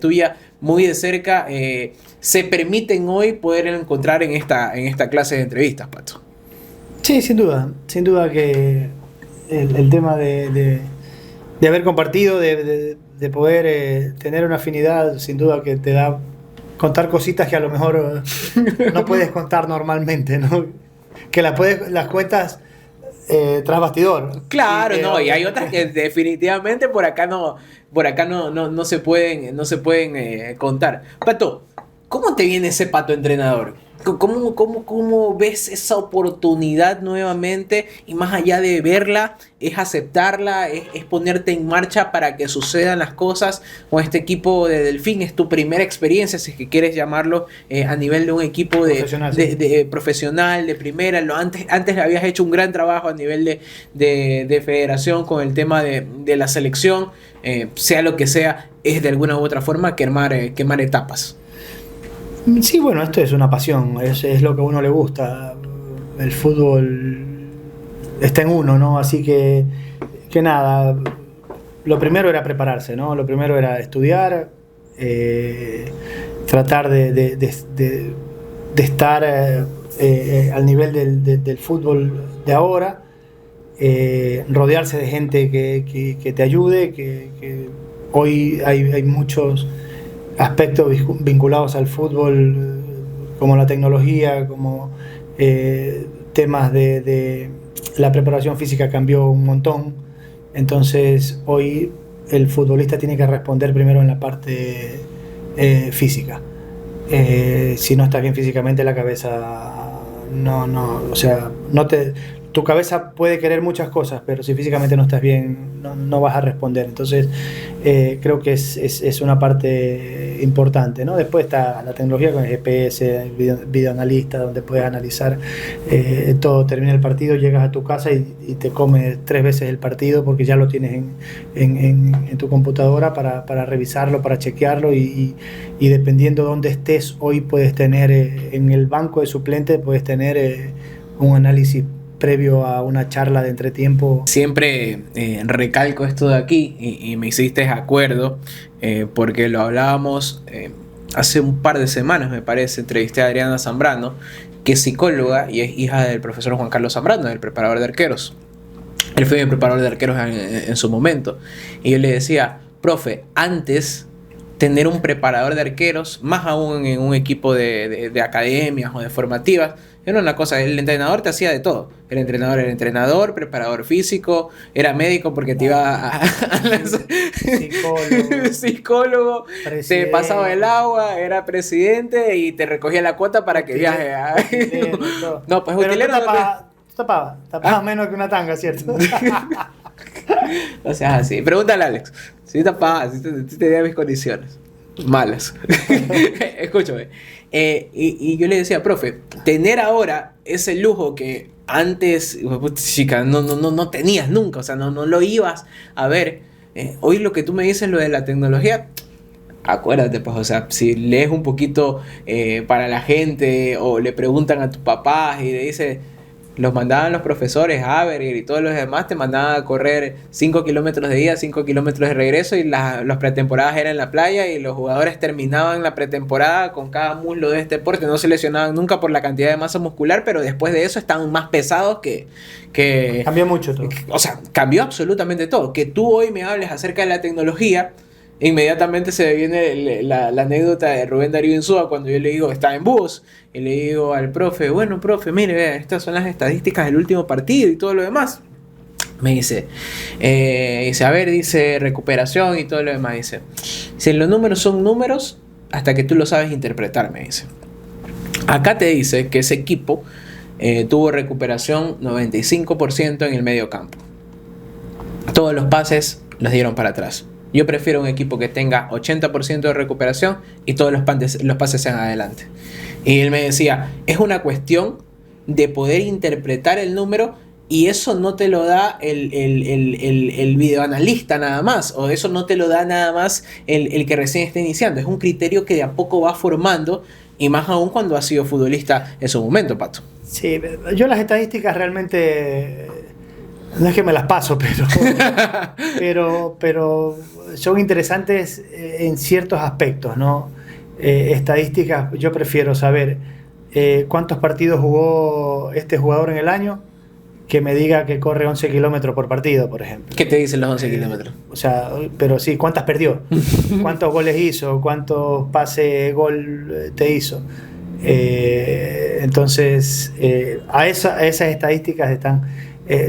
tuya muy de cerca, se permiten hoy poder encontrar en esta clase de entrevistas, Pato. Sí, sin duda que el tema de haber compartido, de poder tener una afinidad, sin duda que te da contar cositas que a lo mejor no puedes contar normalmente, ¿no? Que las cuentas tras bastidor. Claro, no, y hay otras que definitivamente por acá no se pueden contar. Pato, ¿cómo te viene ese Pato entrenador? ¿Cómo ves esa oportunidad nuevamente? Y más allá de verla, es aceptarla, es ponerte en marcha para que sucedan las cosas. Con este equipo de Delfín es tu primera experiencia, si es que quieres llamarlo, a nivel de un equipo profesional, profesional, de primera. Antes habías hecho un gran trabajo a nivel de federación con el tema de la selección. Sea lo que sea, es de alguna u otra forma quemar etapas. Sí, bueno, esto es una pasión, es lo que a uno le gusta. El fútbol está en uno, ¿no? Así que nada, lo primero era prepararse, ¿no? Lo primero era estudiar, tratar de estar al nivel del fútbol de ahora, rodearse de gente que te ayude, que hoy hay muchos aspectos vinculados al fútbol, como la tecnología, como temas de la preparación física cambió un montón. Entonces hoy el futbolista tiene que responder primero en la parte física. Si no estás bien físicamente, la cabeza tu cabeza puede querer muchas cosas, pero si físicamente no estás bien, no vas a responder. Entonces creo que es una parte importante, ¿no? Después está la tecnología con el GPS, el videoanalista, donde puedes analizar todo. Termina el partido, llegas a tu casa y te comes 3 veces el partido porque ya lo tienes en tu computadora para revisarlo, para chequearlo y dependiendo de dónde estés, hoy puedes tener en el banco de suplentes, puedes tener un análisis previo a una charla de entretiempo. Siempre recalco esto de aquí y me hiciste acuerdo porque lo hablábamos hace un par de semanas, me parece. Entrevisté a Adriana Zambrano, que es psicóloga y es hija del profesor Juan Carlos Zambrano, el preparador de arqueros. Él fue mi preparador de arqueros en su momento y yo le decía, profe, antes tener un preparador de arqueros, más aún en un equipo de academias o de formativas, era una cosa. El entrenador te hacía de todo. El entrenador era entrenador, preparador físico, era médico porque te iba a psicólogo, te pasaba el agua, era presidente y te recogía la cuota para que viaje. No, pues utilero tapaba menos que una tanga, ¿cierto? O sea, así. Pregúntale a Alex. Si tapaba, si te dio mis condiciones. malas. Escúchame. Y yo le decía, profe, tener ahora ese lujo que antes, chica, no tenías nunca, o sea, no lo ibas a ver. Hoy lo que tú me dices, lo de la tecnología, acuérdate, pues, o sea, si lees un poquito para la gente o le preguntan a tu papá y le dices, los mandaban los profesores, Haber y todos los demás, te mandaban a correr 5 kilómetros de ida, 5 kilómetros de regreso y las pretemporadas eran en la playa y los jugadores terminaban la pretemporada con cada muslo de este deporte, no se lesionaban nunca por la cantidad de masa muscular, pero después de eso estaban más pesados que Cambió mucho todo. o sea, cambió absolutamente todo. Que tú hoy me hables acerca de la tecnología, inmediatamente se me viene la anécdota de Rubén Darío Insúa cuando yo le digo, está en bus, y le digo al profe, bueno, profe, mire, vea, estas son las estadísticas del último partido y todo lo demás. Me dice, a ver, dice, recuperación y todo lo demás. Dice, si los números son números, hasta que tú lo sabes interpretar, me dice. Acá te dice que ese equipo tuvo recuperación 95% en el medio campo. Todos los pases los dieron para atrás. Yo prefiero un equipo que tenga 80% de recuperación y todos los pases sean adelante. Y él me decía, es una cuestión de poder interpretar el número y eso no te lo da el videoanalista nada más, o eso no te lo da nada más el que recién está iniciando. Es un criterio que de a poco va formando y más aún cuando has sido futbolista en su momento, Pato. Sí, yo las estadísticas realmente no es que me las paso, pero son interesantes en ciertos aspectos, ¿no? Estadísticas, yo prefiero saber cuántos partidos jugó este jugador en el año que me diga que corre 11 kilómetros por partido, por ejemplo. ¿Qué te dicen los 11 kilómetros? O sea, pero sí, ¿cuántas perdió? ¿Cuántos goles hizo? ¿Cuántos pases gol te hizo? Entonces, a esas estadísticas están...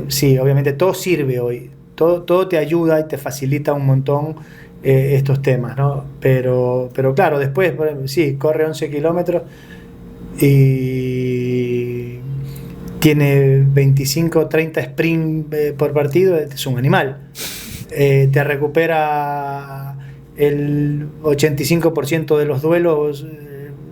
sí, obviamente todo sirve hoy, todo te ayuda y te facilita un montón estos temas, ¿no? Pero claro, después, sí, corre 11 kilómetros y tiene 25 o 30 sprint por partido, es un animal. Te recupera el 85% de los duelos,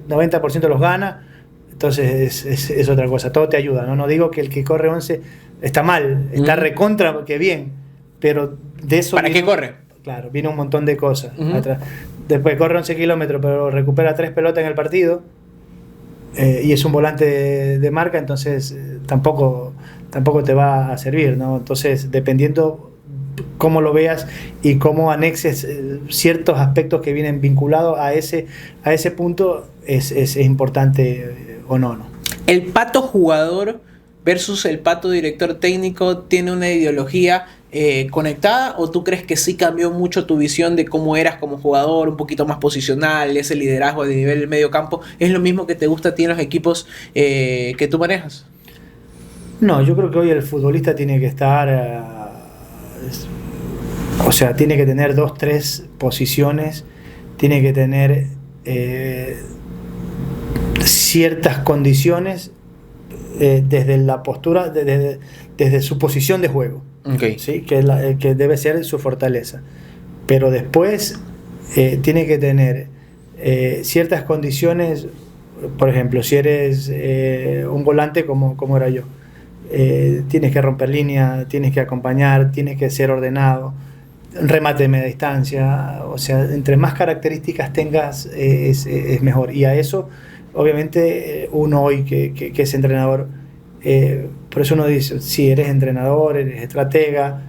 90% los gana, entonces es otra cosa, todo te ayuda, ¿no? No digo que el que corre 11 está mal, está recontra porque bien, pero de eso... ¿Para qué corre? Claro, viene un montón de cosas atrás. Después corre 11 kilómetros, pero recupera 3 pelotas en el partido y es un volante de marca, entonces tampoco te va a servir, ¿no? Entonces, dependiendo cómo lo veas y cómo anexes ciertos aspectos que vienen vinculados a ese punto, es importante o no. El Pato jugador versus el Pato director técnico tiene una ideología conectada, o tú crees que sí cambió mucho tu visión de cómo eras como jugador, un poquito más posicional, ese liderazgo de nivel del medio campo? ¿Es lo mismo que te gusta a ti en los equipos que tú manejas? No, yo creo que hoy el futbolista tiene que estar o sea, tiene que tener 2, 3 posiciones, tiene que tener ciertas condiciones desde la postura, desde su posición de juego, okay. ¿sí? Que debe ser su fortaleza, pero después tiene que tener ciertas condiciones. Por ejemplo, si eres un volante como era yo, tienes que romper línea, tienes que acompañar, tienes que ser ordenado, remate de media distancia, o sea, entre más características tengas es mejor. Y a eso obviamente uno hoy que es entrenador, por eso uno dice, sí, eres entrenador, eres estratega,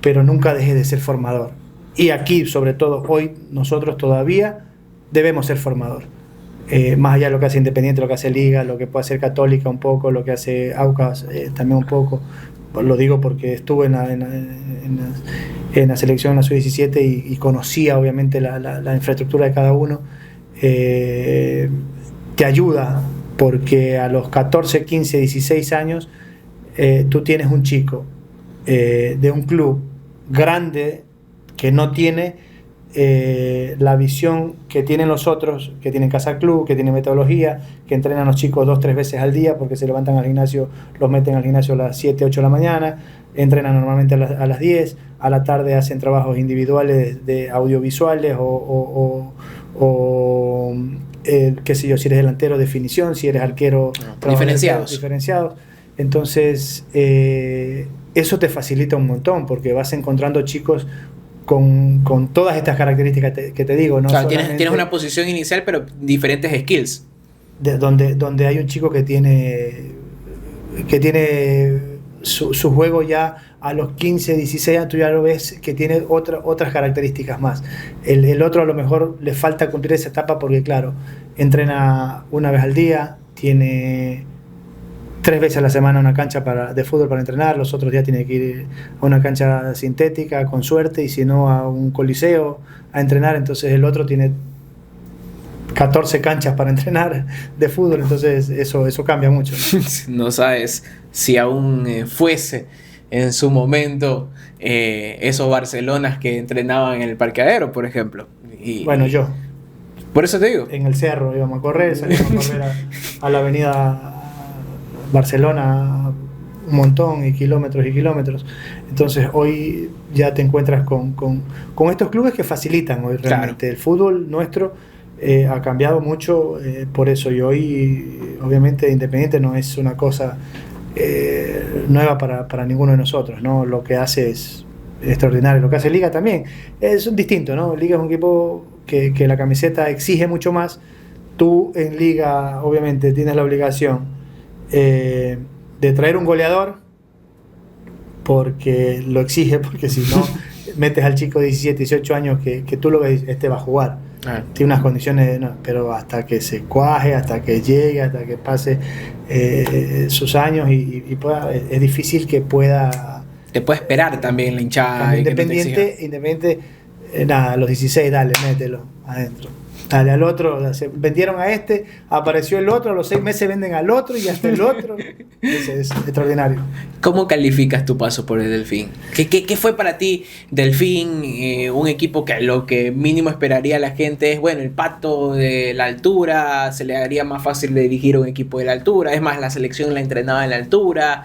pero nunca dejes de ser formador. Y aquí, sobre todo hoy, nosotros todavía debemos ser formador. Más allá de lo que hace Independiente, lo que hace Liga, lo que puede hacer Católica un poco, lo que hace Aucas también un poco. Lo digo porque estuve en la selección, en la sub-17 y conocía obviamente la infraestructura de cada uno. Te ayuda porque a los 14, 15, 16 años tú tienes un chico de un club grande que no tiene la visión que tienen los otros, que tienen casa club, que tienen metodología, que entrenan a los chicos 2 o 3 veces al día porque se levantan al gimnasio, los meten al gimnasio a las 7, 8 de la mañana, entrenan normalmente a las 10, a la tarde hacen trabajos individuales de audiovisuales o o qué sé yo, si eres delantero, definición, si eres arquero, diferenciados. Entonces, eso te facilita un montón, porque vas encontrando chicos con todas estas características que te digo, ¿no? Claro, tienes una posición inicial, pero diferentes skills. Donde hay un chico que tiene su juego ya a los 15, 16 años, tú ya lo ves que tiene otras características más. El otro a lo mejor le falta cumplir esa etapa porque, claro, entrena una vez al día, tiene 3 veces a la semana una cancha de fútbol para entrenar, los otros días tiene que ir a una cancha sintética con suerte, y si no a un coliseo a entrenar. Entonces el otro tiene 14 canchas para entrenar de fútbol, entonces eso cambia mucho. No sabes si aún fuese en su momento esos Barcelonas que entrenaban en el parqueadero, por ejemplo. Bueno, yo. Por eso te digo. En el cerro íbamos a correr, salíamos a correr a la avenida Barcelona un montón, y kilómetros. Entonces hoy ya te encuentras con estos clubes que facilitan hoy realmente. Claro. El fútbol nuestro ha cambiado mucho por eso, y hoy obviamente Independiente no es una cosa nueva para ninguno de nosotros, ¿no? Lo que hace es extraordinario, lo que hace Liga también es distinto, ¿no? Liga es un equipo que la camiseta exige mucho más. Tú en Liga obviamente tienes la obligación de traer un goleador porque lo exige, porque si no metes al chico de 17, 18 años que tú lo ves, va a jugar. Tiene unas condiciones, pero hasta que se cuaje, hasta que llegue, hasta que pase sus años y pueda, es difícil que pueda. Te puede esperar también la hinchada. Independiente, nada, a los 16, dale, mételo adentro. Dale al otro, se vendieron a apareció el otro, a los 6 meses venden al otro y hasta el otro. Es extraordinario. ¿Cómo calificas tu paso por el Delfín? ¿Qué fue para ti Delfín? Un equipo que lo que mínimo esperaría la gente es, bueno, el Pato de la altura, se le haría más fácil de dirigir un equipo de la altura, es más, la selección la entrenaba en la altura,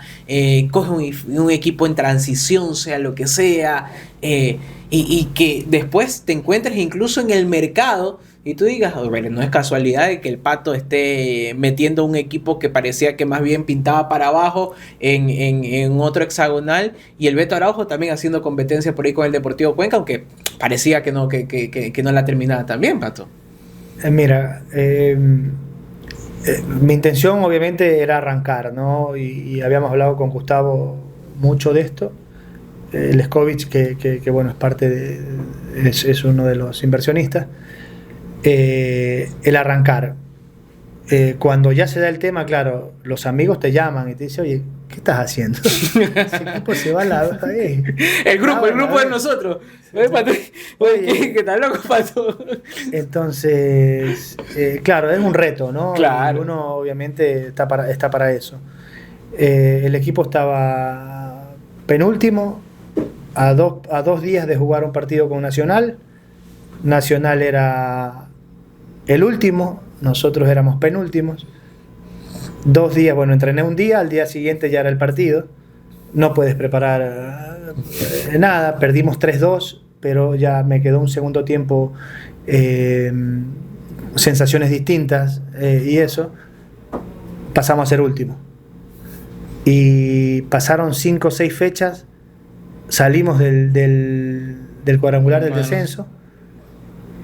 coge un equipo en transición, sea lo que sea, y que después te encuentres incluso en el mercado y tú digas, bueno, no es casualidad de que el Pato esté metiendo un equipo que parecía que más bien pintaba para abajo en otro hexagonal, y el Beto Araujo también haciendo competencia por ahí con el Deportivo Cuenca, aunque parecía que no la terminaba tan bien, Pato. Mira, mi intención obviamente era arrancar, ¿no? Y habíamos hablado con Gustavo mucho de esto. Leskovich, que bueno, es parte es uno de los inversionistas. El arrancar, cuando ya se da el tema, claro, los amigos te llaman y te dicen, oye, ¿qué estás haciendo? Ese equipo se va a la... el grupo de nosotros. Oye, ¿qué tal loco, Pato? Entonces, claro, es un reto, ¿no? Claro. Y uno obviamente está para eso. El equipo estaba penúltimo, a dos días de jugar un partido con Nacional. Nacional era el último, nosotros éramos penúltimos. 2 días, bueno, entrené un día, al día siguiente ya era el partido. No puedes preparar nada, perdimos 3-2, pero ya me quedó un segundo tiempo, sensaciones distintas, y eso. Pasamos a ser último. Y pasaron 5 o 6 fechas, salimos del cuadrangular del descenso.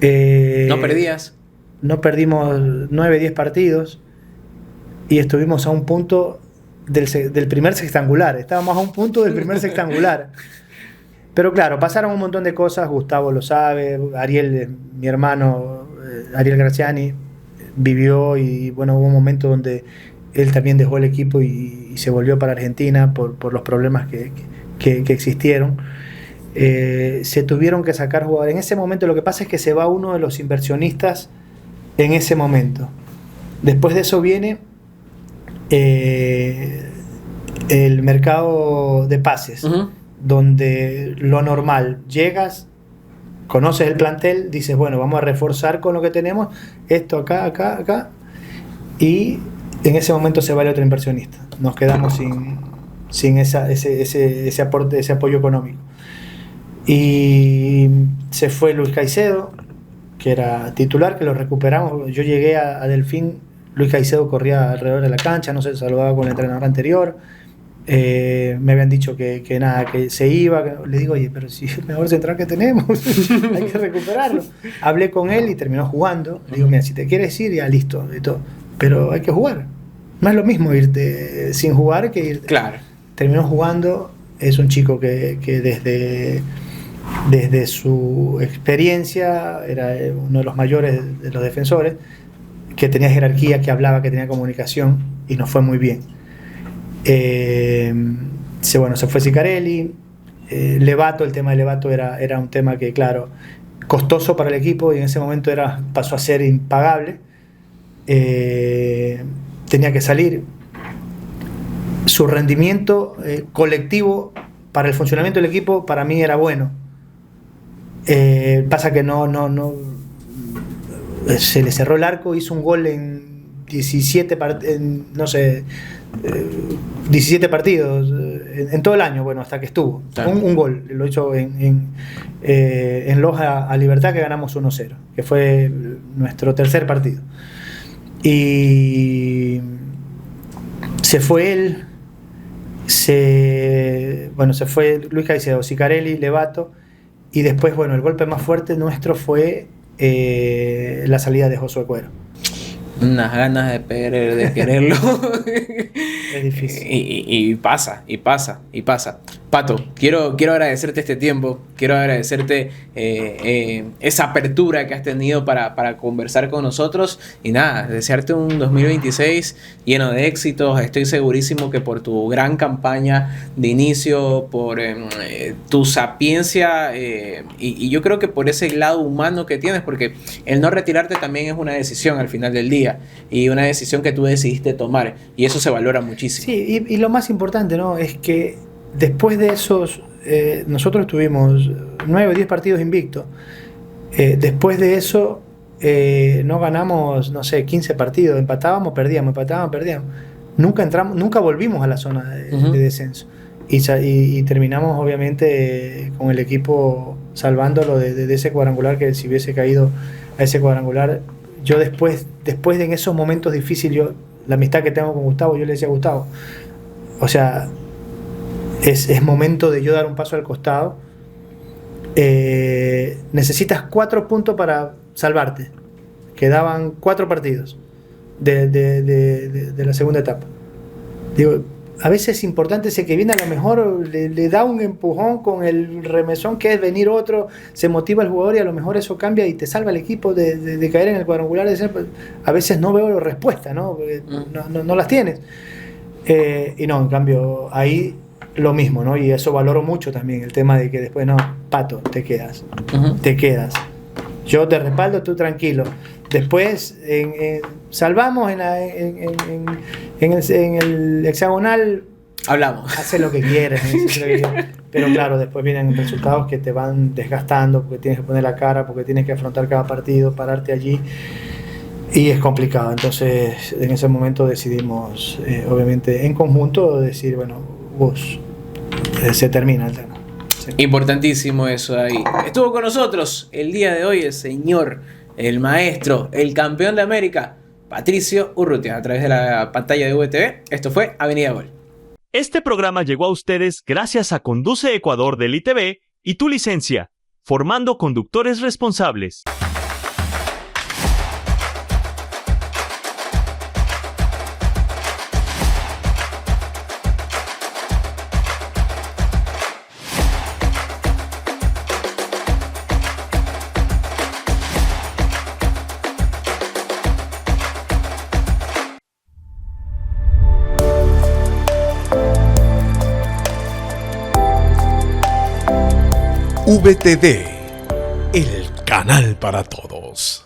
¿No perdías? No perdimos 9, 10 partidos y estuvimos a un punto del primer sextangular. Estábamos a un punto del primer sextangular. Pero claro, pasaron un montón de cosas. Gustavo lo sabe, Ariel, mi hermano, Ariel Graziani, vivió, y bueno, hubo un momento donde él también dejó el equipo y se volvió para Argentina por los problemas que existieron. Se tuvieron que sacar jugadores. En ese momento lo que pasa es que se va uno de los inversionistas en ese momento. Después de eso viene el mercado de pases, donde lo normal, llegas, conoces el plantel, dices, bueno, vamos a reforzar con lo que tenemos, esto acá, y en ese momento se va el otro inversionista. Nos quedamos sin ese aporte, ese apoyo económico. Y se fue Luis Caicedo, que era titular, que lo recuperamos. Yo llegué a Delfín, Luis Caicedo corría alrededor de la cancha, no se saludaba con el entrenador anterior. Me habían dicho que nada, que se iba. Le digo, oye, pero si es el mejor central que tenemos, hay que recuperarlo. Hablé con él y terminó jugando. Le digo, mira, si te quieres ir, ya listo, y todo. Pero hay que jugar. No es lo mismo irte sin jugar que irte. Claro. Terminó jugando. Es un chico que desde su experiencia era uno de los mayores de los defensores, que tenía jerarquía, que hablaba, que tenía comunicación, y nos fue muy bien. Se fue Sicarelli. Levato, el tema de Levato era un tema que, claro, costoso para el equipo, y en ese momento pasó a ser impagable. Tenía que salir. Su rendimiento colectivo para el funcionamiento del equipo, para mí era bueno. Pasa que no se le cerró el arco, hizo un gol en 17 partidos en todo el año, hasta que estuvo. Claro. Un gol, lo hizo en Loja a Libertad, que ganamos 1-0, que fue nuestro tercer partido. Y se fue él, se fue Luis Caicedo, Sicarelli, Levato, y después, el golpe más fuerte nuestro fue la salida de Josué Cuero. Unas ganas de quererlo. Es difícil. Y pasa. Pato, quiero agradecerte este tiempo, quiero agradecerte esa apertura que has tenido para conversar con nosotros, y nada, desearte un 2026 lleno de éxitos. Estoy segurísimo que por tu gran campaña de inicio, por tu sapiencia, y yo creo que por ese lado humano que tienes, porque el no retirarte también es una decisión al final del día, y una decisión que tú decidiste tomar, y eso se valora muchísimo. Sí, y lo más importante, ¿no?, es que después de esos, nosotros tuvimos 9 o 10 partidos invictos. Después de eso, no ganamos, 15 partidos. Empatábamos, perdíamos. Nunca volvimos a la zona de descenso. Y terminamos, obviamente, con el equipo salvándolo de ese cuadrangular, que si hubiese caído a ese cuadrangular, yo después de en esos momentos difíciles, la amistad que tengo con Gustavo, yo le decía a Gustavo, o sea, es momento de yo dar un paso al costado. Necesitas 4 puntos para salvarte. Quedaban 4 partidos de la segunda etapa. Digo, a veces es importante, ese que viene a lo mejor le da un empujón con el remesón que es venir otro, se motiva el jugador, y a lo mejor eso cambia y te salva el equipo de caer en el cuadrangular. A veces no veo respuesta, ¿no? Porque no las tienes. Y no, en cambio, ahí lo mismo, ¿no? Y eso valoro mucho también, el tema de que después, no, Pato, te quedas. Yo te respaldo, tú tranquilo. Después salvamos en el hexagonal, Hablamos. hace lo que quieres. Pero claro, después vienen resultados que te van desgastando, porque tienes que poner la cara, porque tienes que afrontar cada partido, pararte allí, y es complicado. Entonces, en ese momento decidimos, obviamente, en conjunto, decir, Gus, se termina el tema. Sí. Importantísimo eso ahí. Estuvo con nosotros el día de hoy el señor, el maestro, el campeón de América, Patricio Urrutia, a través de la pantalla de VTV. Esto fue Avenida Gol. Este programa llegó a ustedes gracias a Conduce Ecuador del ITV y Tu Licencia, formando conductores responsables. VTV, el canal para todos.